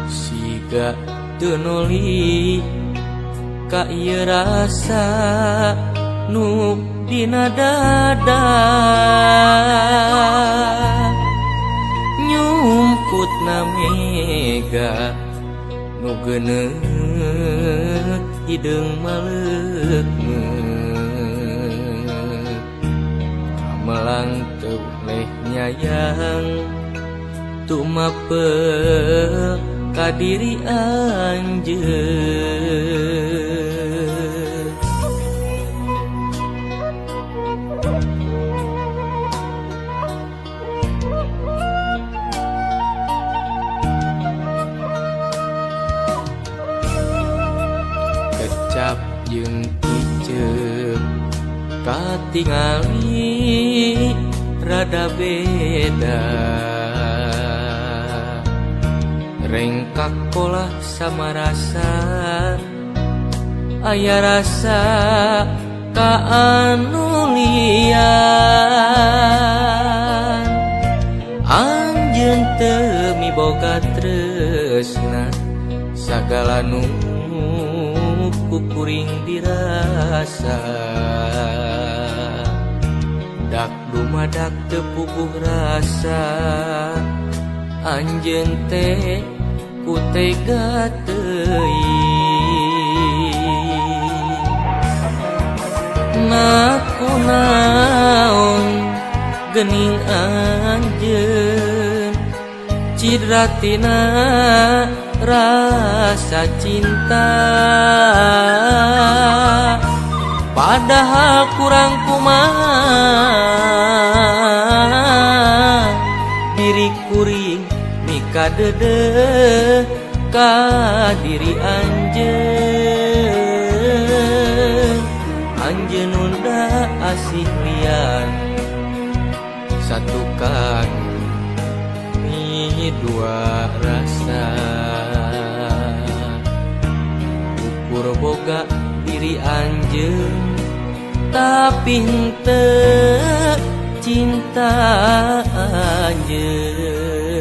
siga teu noli ka ieu rasa nu dina dada nyumputna mega nu geuneuh hideung maleukmeun kamelang teu leh nyayang tumape ka diri anjeun kecap jeung kiceuk katingali rada beda rengkak pola sama rasa aya rasa ka anu lian anjeun teu miboga tresna sagala nu kuring dirasa dak dumadak teu puguh rasa anjeun teh ku tega teuing naon geuning anjeun cidratina rasa cinta padahal kurang kumaha diri kuring mika dedeh ka diri anjeun anjeun unda asih lian satukan dua rasa ukur boga diri anjeun tapi henteu cinta anjeun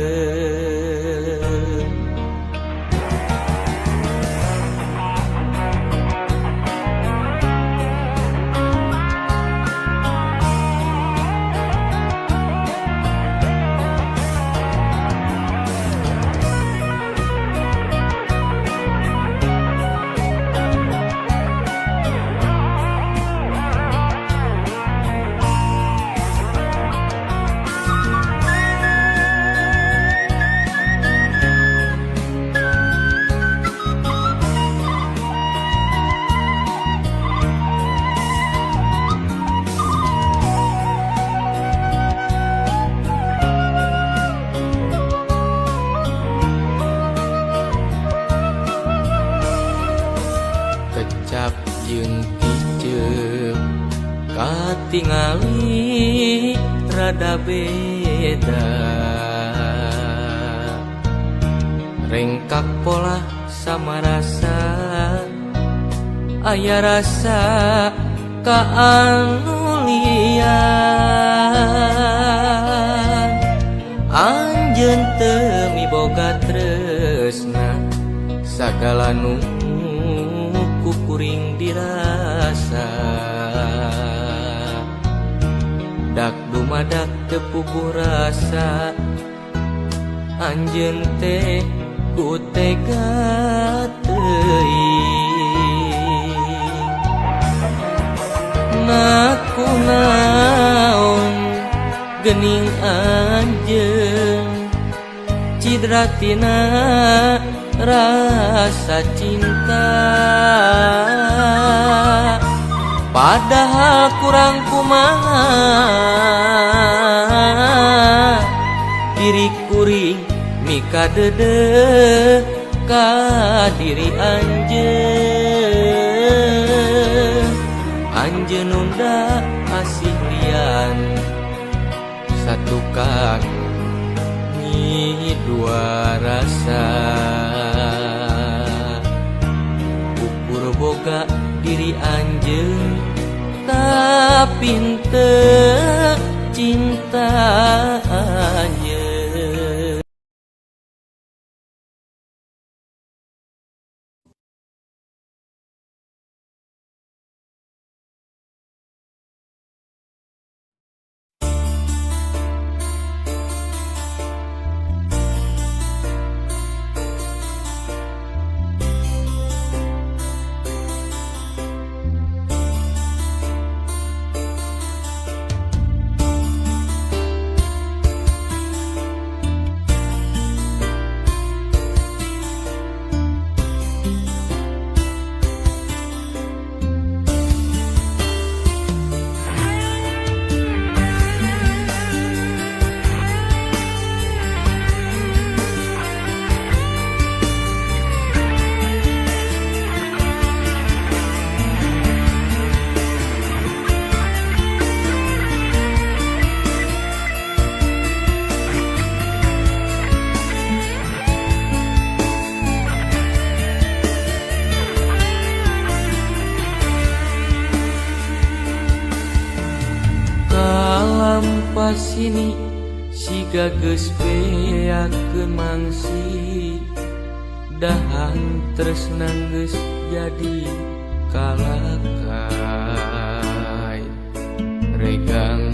kecap jeung kiceuk katingali rada beda rengkak pola sama rasa aya rasa ka anu lian anjeun teu miboga tresna sagala nu kuring dirasa dak dumadak teu puguh rasa anjeun teh ku tega teuing naon geuning anjeun cidratina rasa cinta padahal kurang kumaha diri kuring mika dedeh ka diri anjeun anjeun unda asih lian satukan dua rasa ukur boga diri anjeun tapi henteu cintanya. Kalampas ini si gages beakeun mangsi, dahan tresna geus jadi kalakai. Regang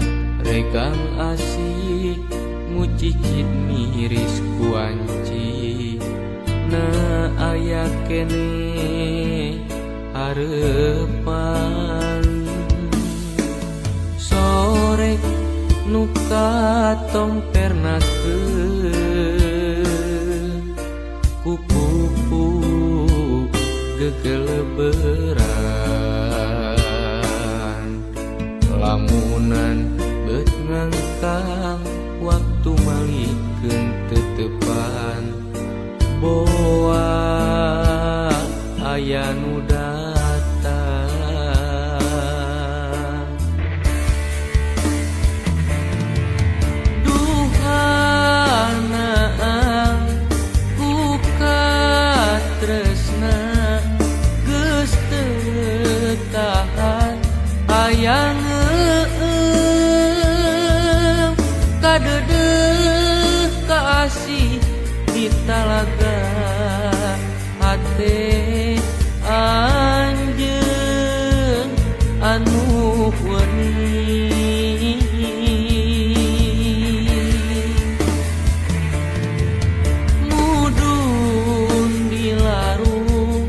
asik mucicit miris kuanci, na aya kene harepan. Sore nuka tompernakeun kupu-kupu gegeleberan, lamunan beut ngangkang waktu malikeun tetepan. Boa aya nu datang, hayang kadedeh kasih di talaga hate anjeun anu weuni. Mudun di larung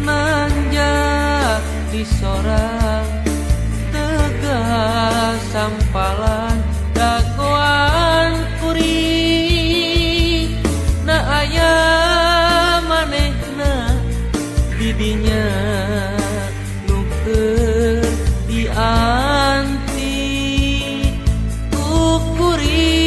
nanjak di sorang, sampalan dagoan kuring, na aya manehna didinya nu keur dianti ku kuring.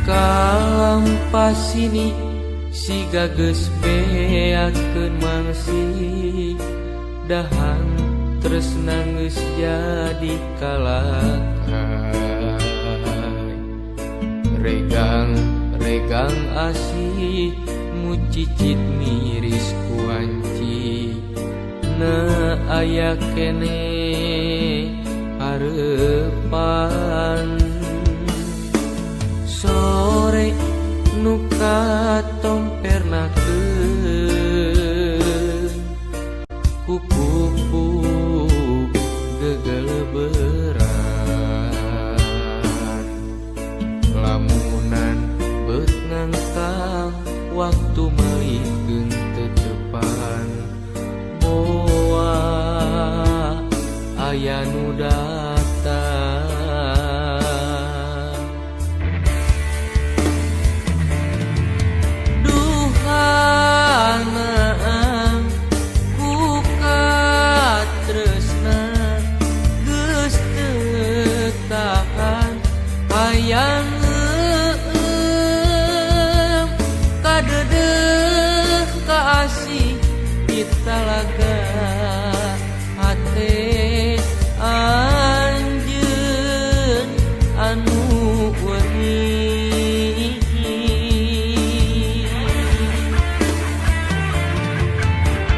Kalampas ini si gages beakeun mangsi, dahan tresna geus jadi kalakai. Regang asih mucicit miris kuanci, na aya kene harepan. Sore nuka tompernakeun kupu-kupu aya nu datang. Duhana ku katresna geus teu tahan hayang kadedeh kaasih di talaga hate anjeun anu wening.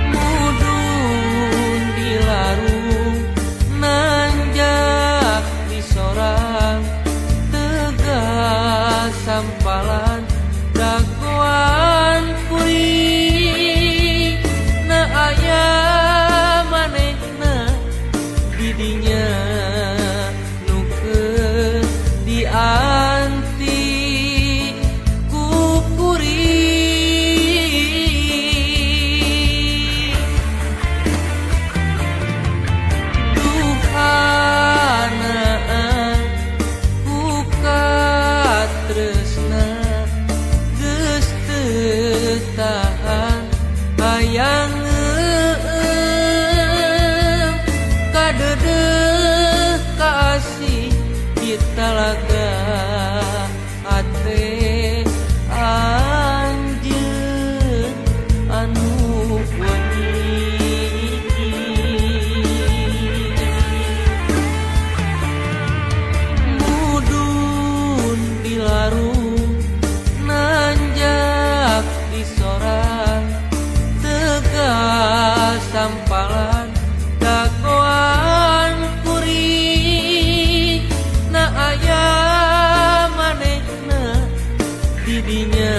Mudun dilarung nanjak di sorang tegas sampalan dagoan kuring na aya manehna didinya nu keur dianti ku kuring. Duhana ku katresna geus teu tahan hayang kadedeh kaasih di talaga hate anjeun anu wening. Mudun dilarung nanjak di sorang tegas sampalan dagoan kuring na aya manehna didinya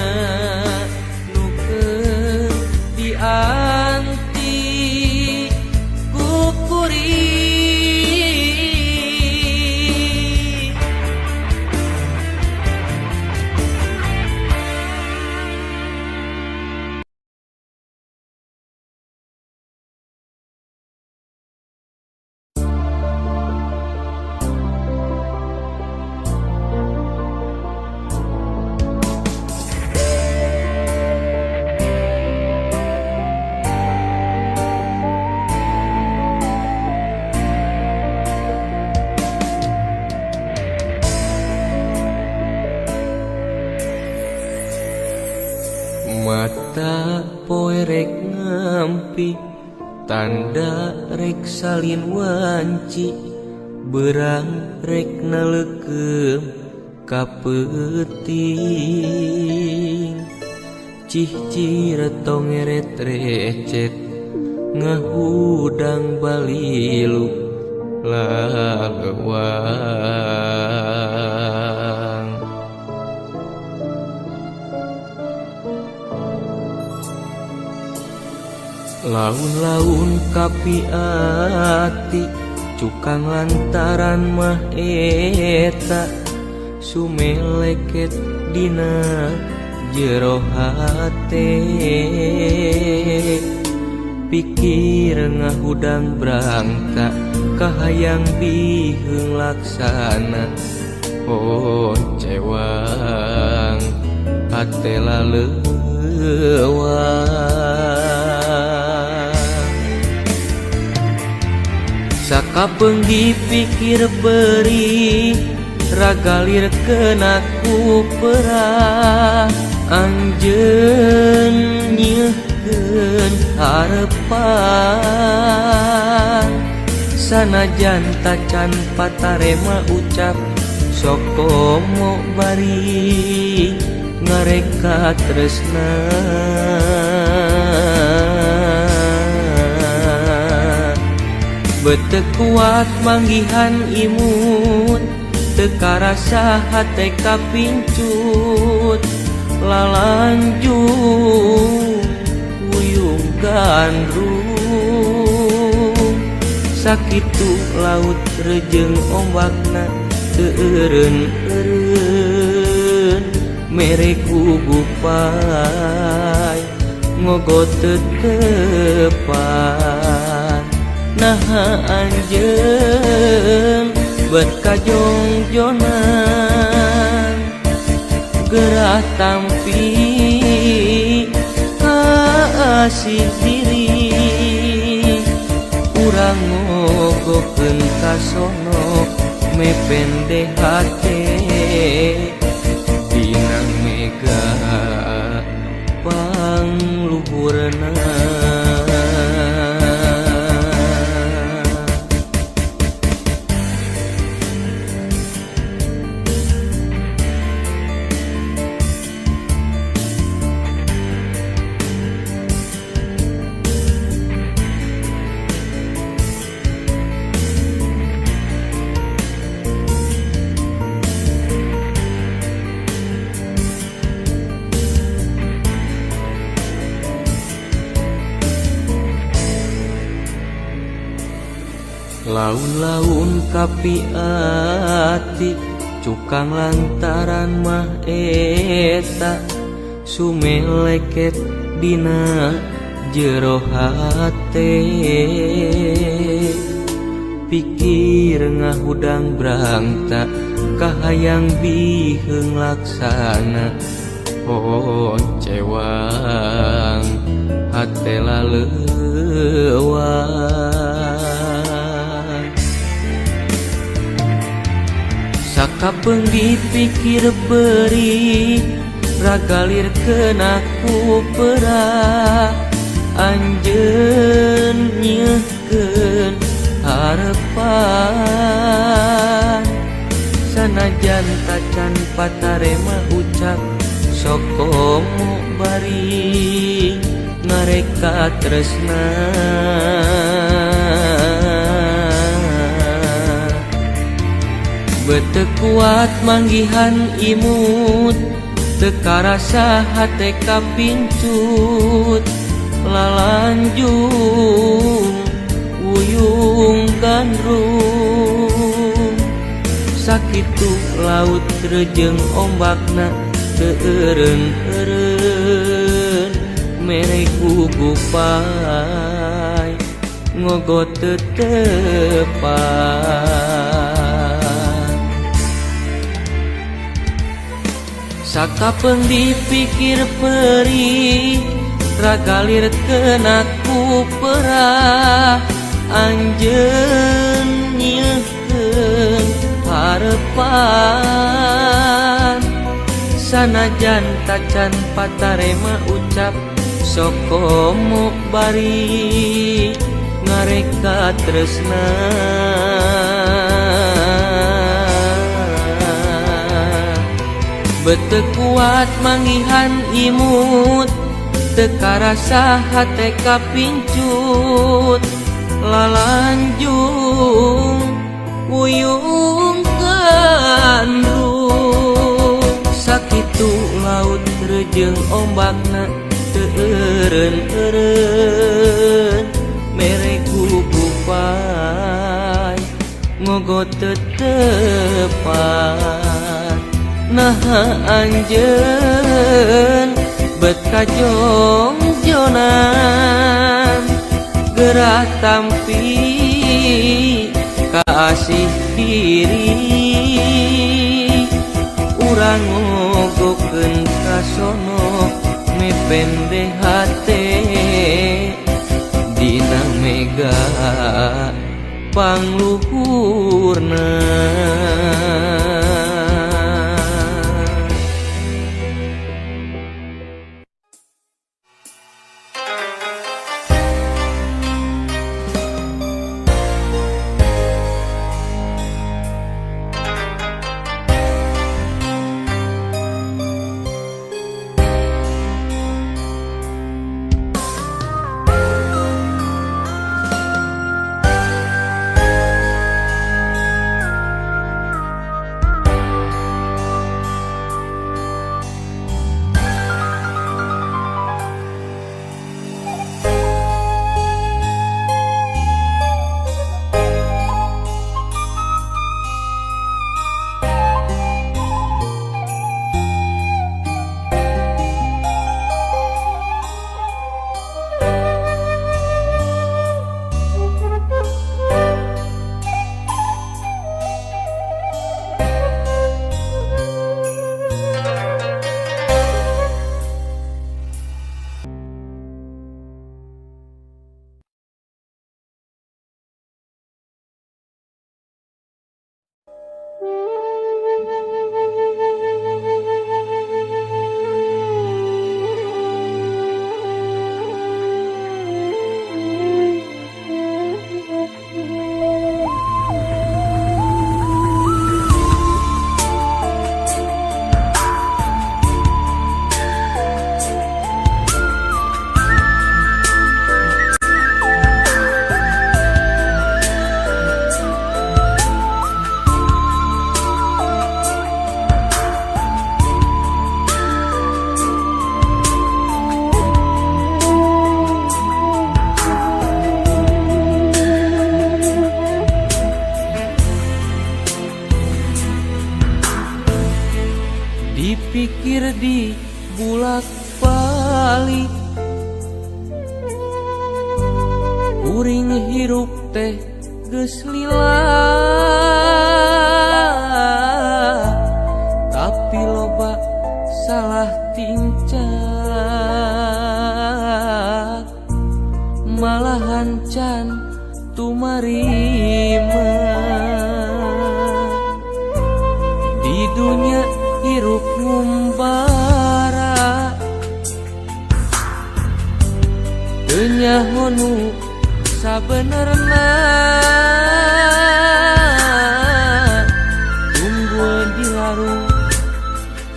nu keur dianti ku kuring. Mata poe rek ngampi tanda rek salin wanci berang rek naleukeum ka peuting. Cih ciretong eret recet ngahudang balilu laleuwang. Laun-laun kapi ati cukang lantaran mah eta sumeleket dina jero hate. Pikir ngahudang brangka kahayang biheung laksana poncewang hate laleuwang. Sakapeung dipikir perih ragalir kena ku perah anjeun nyeuhkeun harepan. Sanajan tacan patarema ucap sok komo bari ngareka tresna. Bete kuat manggihan imun teu karasa hate kapincut lalanjung uyung gandrung. Sakitu laut rejeung ombakna teu eureun-eureun mere gugupai ngogot teu tepan naha anjeun bet kajongjonan gerah tampi kasih diri urang ngogokeun kasono mepende hate dina mega pangluhurna. Laun-laun kapi ati cukang lantaran mah eta sumeleket dina jero hate pikir ngahudang brangta kahayang biheung laksana cewang hate laleuwang sakapeung dipikir beri ragalir kenaku perah anjeun nyeuhkeun harepan sanajan tacan patarema ucap sok komo bari ngareka tresna bete kuat manggihan imut teka rasa hate kapincut lalanjung wuyung gandrung sakitu laut rejeng ombakna teu eureun-eureun mere gugupai ngogot tetepan sakapeung dipikir perih ragalir kenaku perah anjeun nyeuhkeun harepan sanajan tacan patarema ucap sok komo bari ngareka tresna bete kuat manggihan imut teka rasa hate kapincut lalanjung wuyung gandrung sakitu laut rejeng ombakna teu eureun-eureun mere gugupai ngogot tetepan naha anjeun bet kajongjonan gerah tampi kasih diri urang ngogokeun kasono mepende hate dina mega pangluhurna. pikir di bulak balik uring hirup teh geus lila tapi loba salah tingcak malahan can tumarima di dunia hirup ngumbara teu nyahonu sabenerna tunggul di larung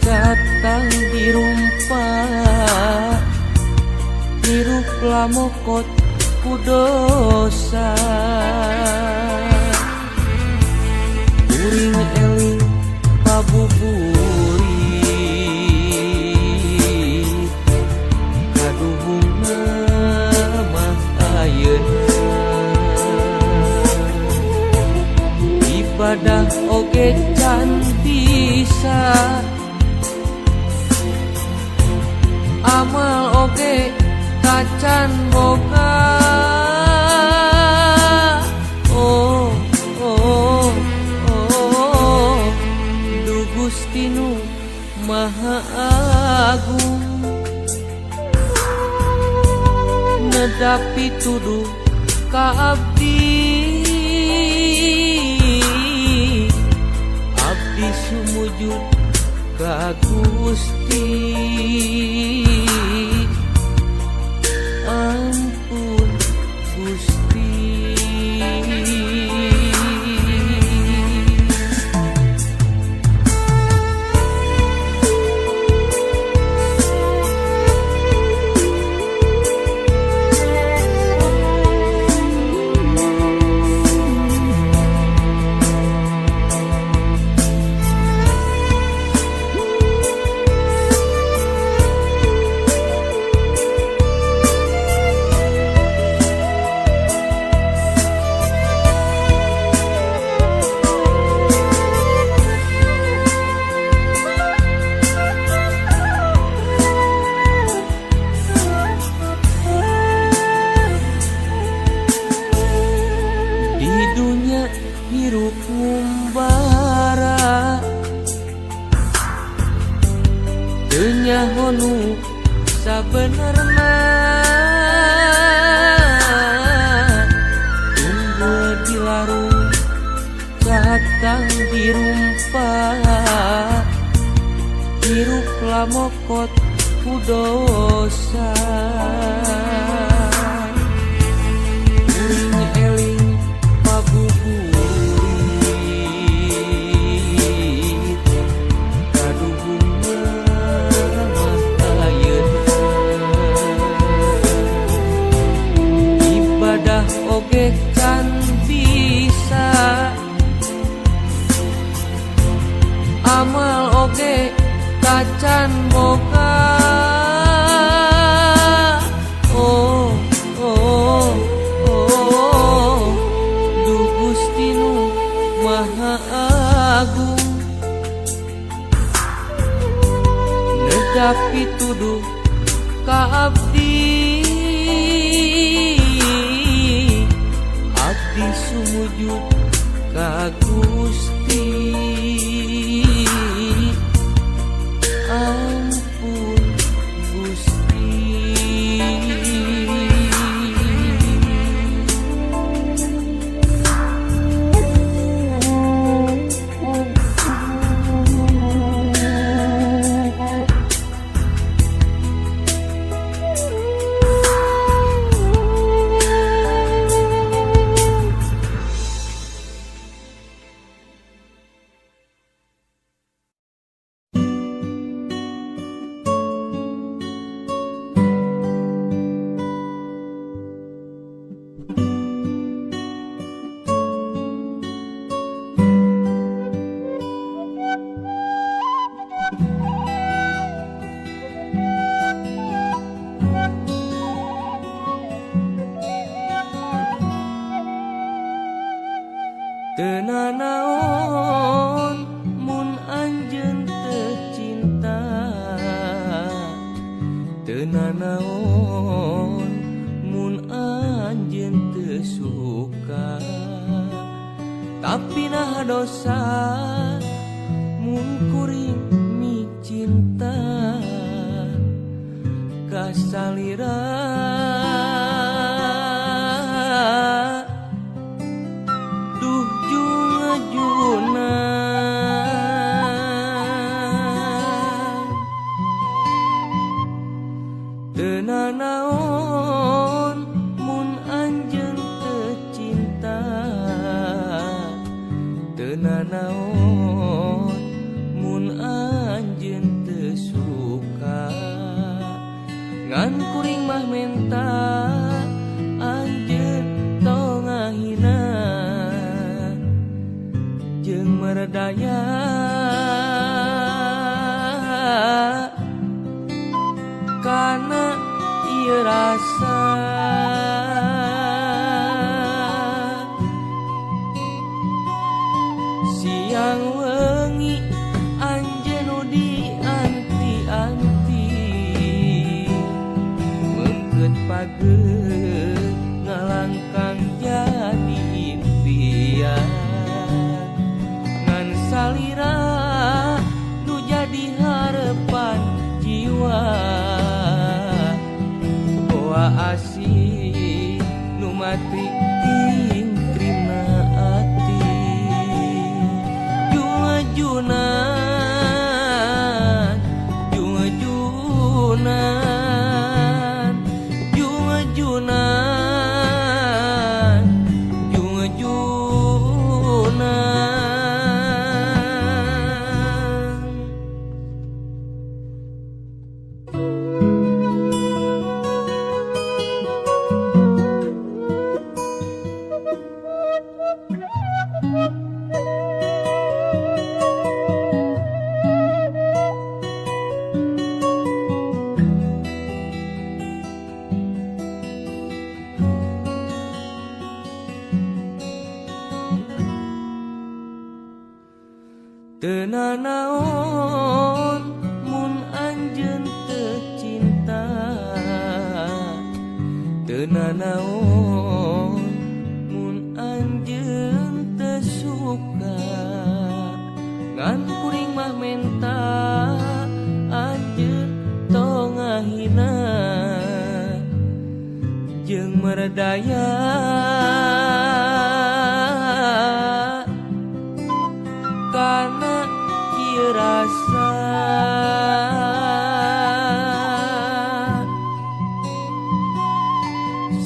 catang di rumpa hirup lamokot ku dosa uring eling pabuburi kaduhungna mah ayeuna ibadah oge can bisa amal oge tacan boga oh oh oh du Gusti nu Maha Agung nedapi tuduh ka abdi sumujud ka Gusti ampun Gusti hirup ngumbara teu nyahonu sabenerna tunggul di larung catang di rumpa hirup lamokot ku dosa uring eling oge can bisa amal oge tacan boga oh oh oh du Gusti nu Maha Agung nedapi tuduh ka abdi sumujud ka Gusti ampun Gusti Teu nanaon mun anjeun teu cinta tapi nah dosa mun kuring mi cinta kasalira duh junga-juna teu nanaon mun anjeun teu cinta teu nanaon mun anjeun teu suka ngan kuring mah menta anjeun tong ngahina jeung meredaya kana ieu rasa siang wengi anjeun nu dianti-anti mengkeut pageut ngalangkang jadi impian ngan salira nu jadi harepan jiwa boa asih nu mati tingkrimna ati junga-junan junga-junan junga-junan junga-junan teu nanaon mun anjeun teu cinta teu nanaon mun anjeun teu suka ngan kuring mah menta anjeun tong ngahina jeung meredaya kana ieu rasa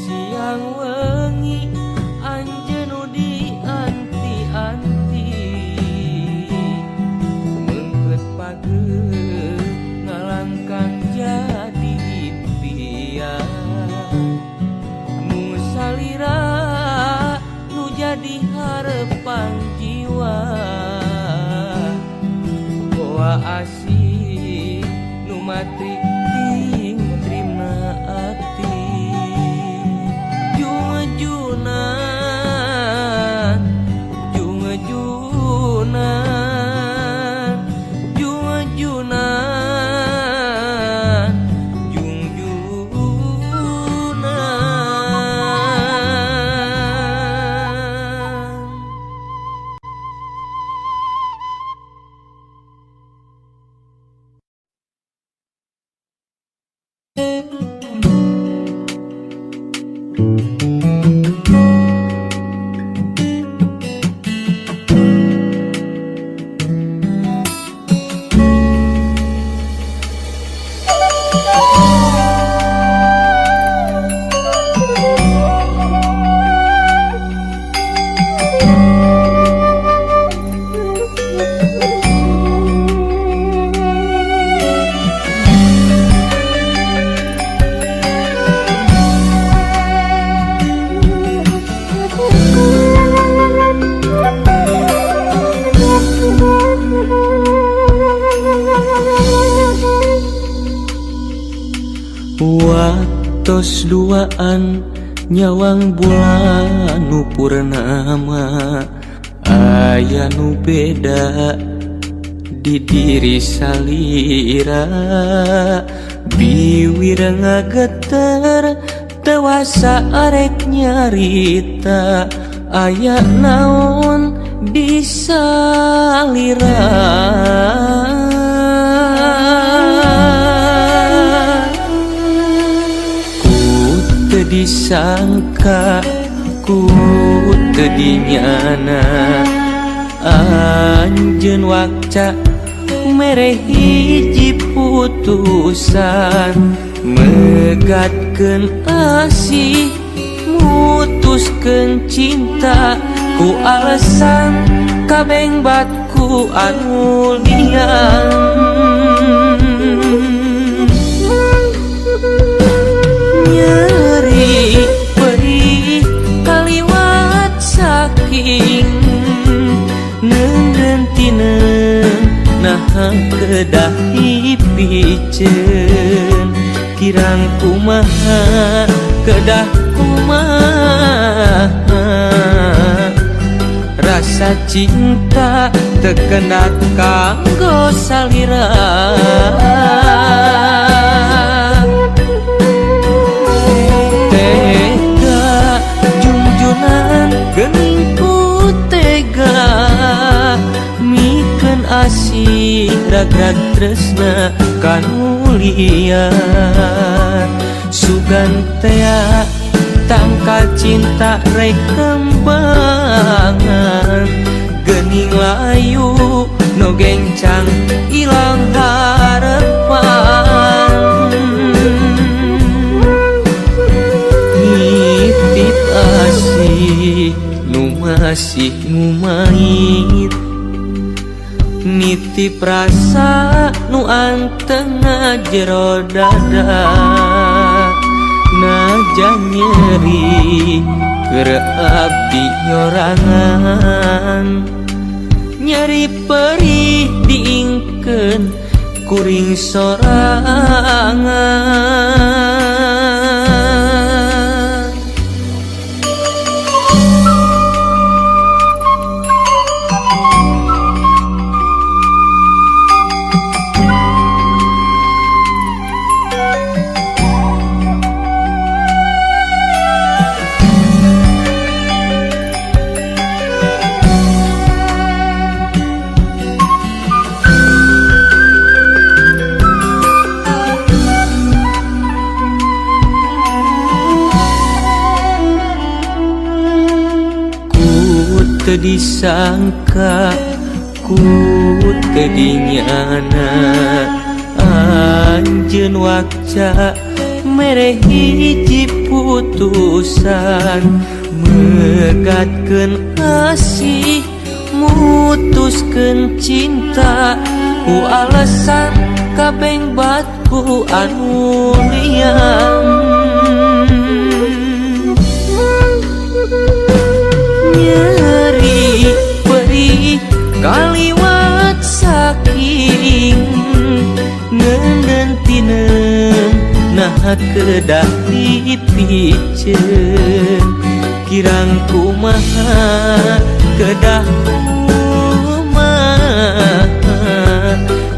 siang wengi anjeun nu dianti-anti mengkeut pageut ngalangkang jadi impian nu salira nu jadi harepan jiwa asih nu mati tingkrimna ati junga-junan junga-junan junga-junan Watos duaan nyawang bulan nu purnama aya nu beda di diri salira biwir ngageter dewasa arek nyarita aya naon salira. Ku teu disangka, ku teu dinyana, anjeun wakca mere hiji putusan, megatkeun asih, mutuskeun cinta, ku alasan kabeng batku anu liang. Nyeri perih kaliwat saking neundeuntineun naha kedah hipiceun, kirang kumaha kedah kumaha, rasa cinta tekenat kanggo salira. Tega junjunan geuning ku tega, mikeun asih ragrag tresna kanu liar. Sugantea tangkal cinta rek kembangan, geuning layu no gencang ilang harapan. Nitip asih nu masih ngumait, nitip rasa nu antengna jero dada, najan nyeri keur abdi nyorangan, nyeri perih diingkeun kuring sorangan. Teu disangka, ku teu dinyana, anjeun wakca mere hiji putusan, megatkeun asih, mutuskeun cinta, ku alasan kabeng batku anu liang. Nyeri perih kaliwat saking ngeundeuntineun naha kedah dipiceun, kirang kumaha kedah kumaha,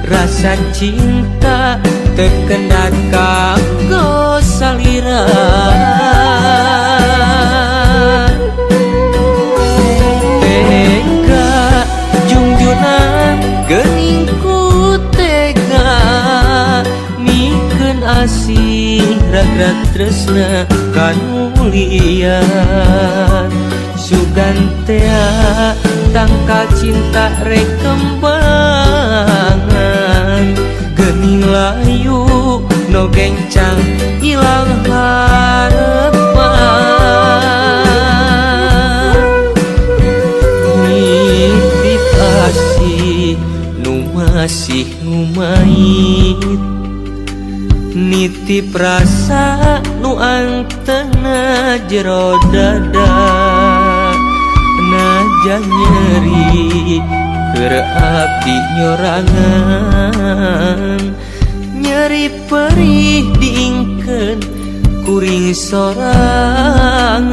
rasa cinta tekendat kanggo salira. Geuning ku tega, mikeun asih ragrag tresna kanu liar. Sugantea tangkal cinta rek kembangan, geuning layu no gencang ilang harapan. Nitip asih nu masih ngumait, nitip rasa nu antengna jero dada, najan nyeri keur abdi nyorangan, nyeri perih diingkeun kuring sorangan.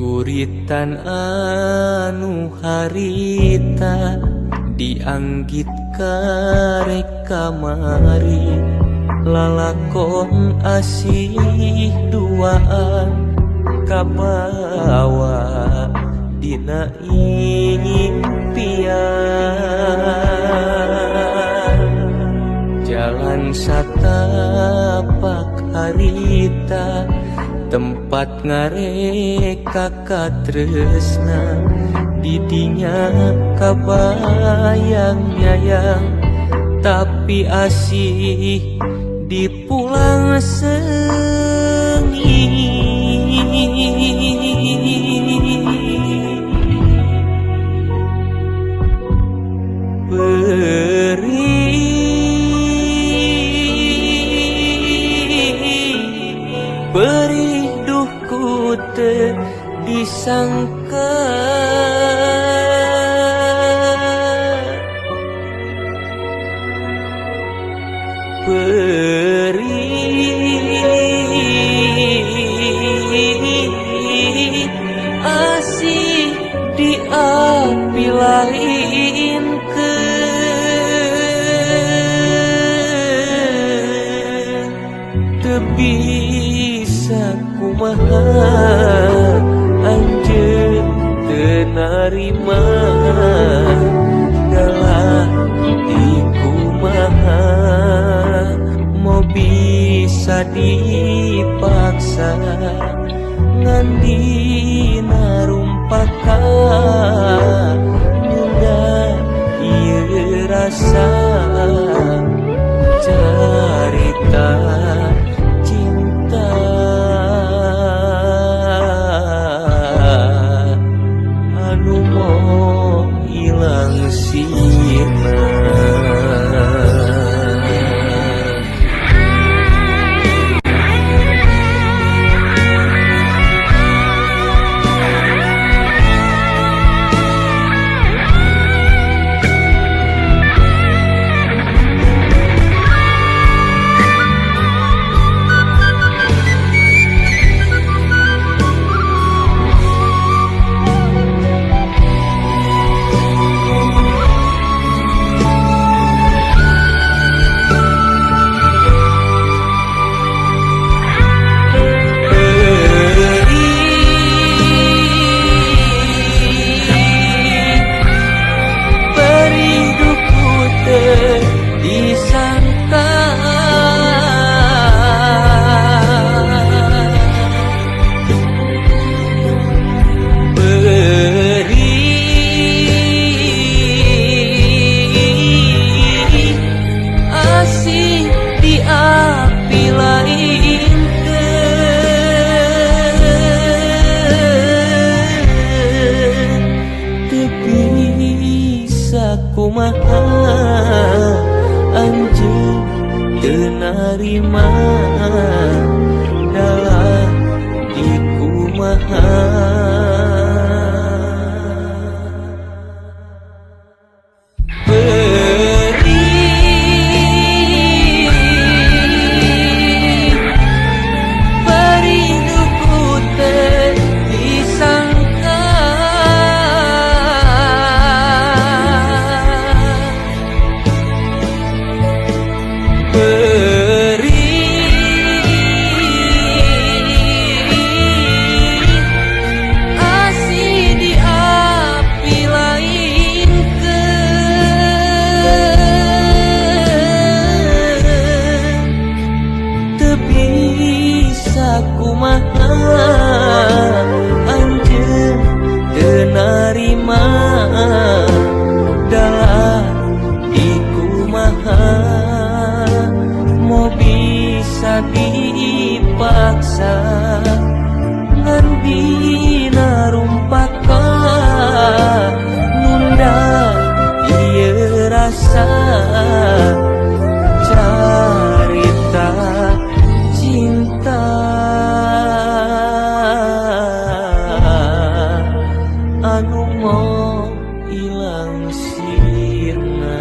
Guritan anu harita dianggit karek kamari, lalakon asih duaan kabawa dina impian. Jalan satapak harita tempat ngareka katresna, didinya kabayang nyayang, tapi asih dipulang sengi. Perih duhku teu disangka, perih asih diapi lain ke teu bisa kumaha anjeun teu narima dalah di kumaha mau bisa dipaksa ngan dina rumpaka nunda ieu rasa carita kumaha anjeun teu narima dalah di kumaha. Kumaha rasa ngan dina rumpaka nunda ieu rasa carita cinta anu mau ilang sirna.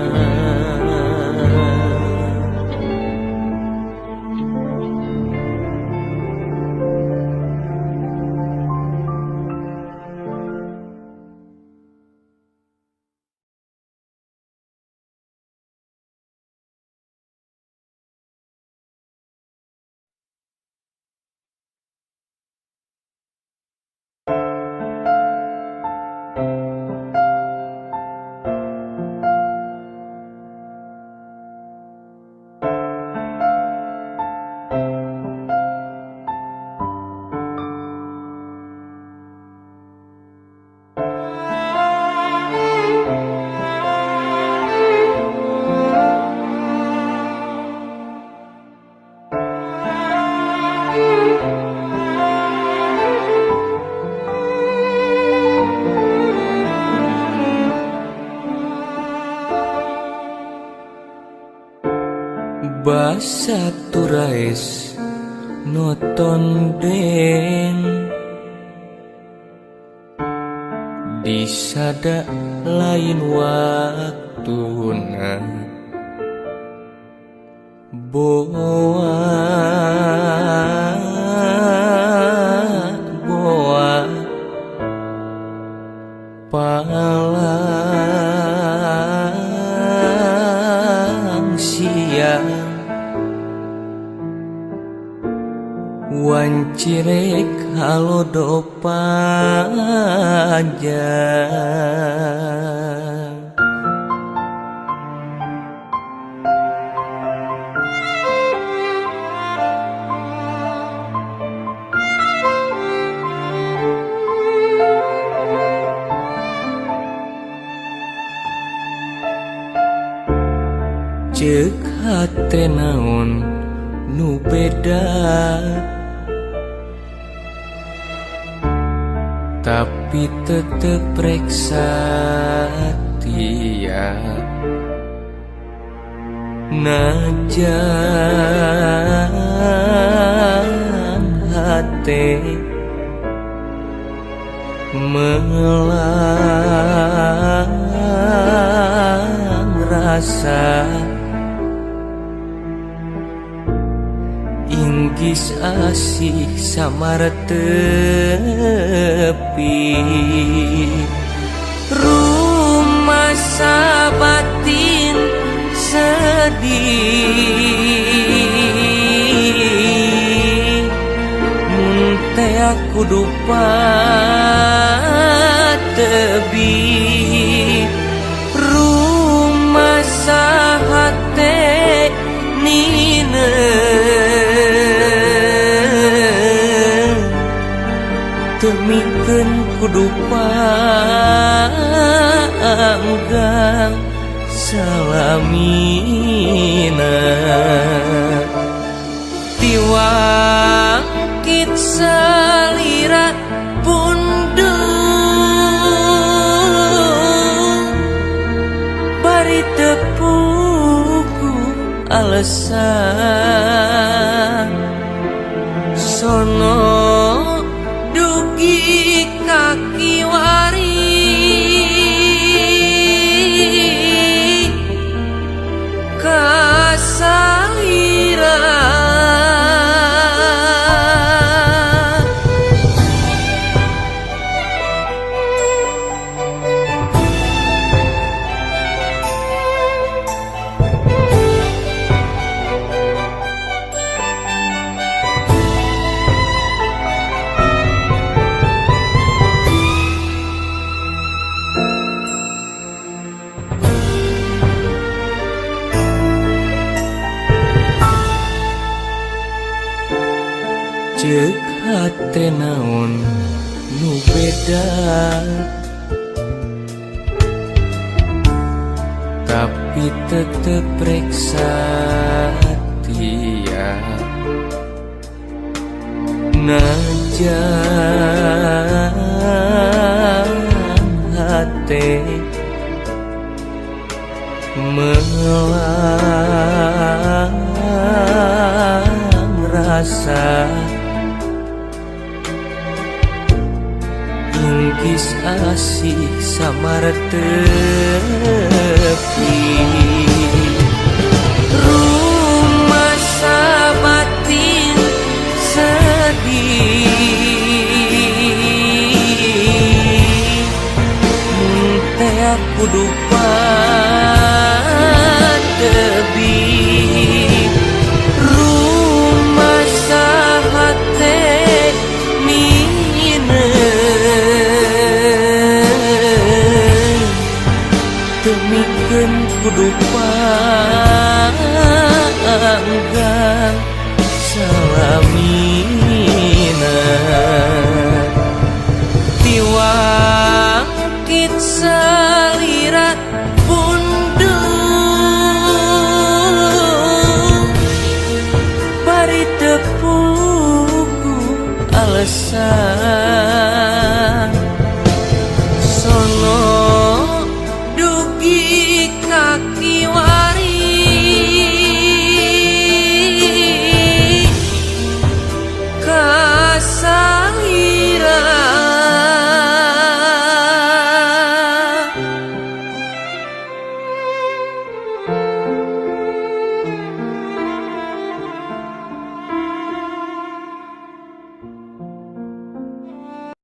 Basa turais noton den disada lain waktuna boa palang siang wancirek halodo panjang ceuk hate naon nu beda tapi tetep reksa tiap najan hate melang rasa inggis asih samar tepi rumah sabatin sedih munte aku dupa tebi rumah sahate nine temikeun kudu panggang salamina tiwakit salira pundung bari tepuku alasan sono dugi kaki wari kasalira ceuk hate naon nu beda tapi tetep reksa tiap najan hate melang rasa ingkis asih samar tepi rumah sabatin sedih muntah aku dupa tebi rumah sahate nine temikeun kudu panggang salamina tiwakit salira pundu bari tepuku alasan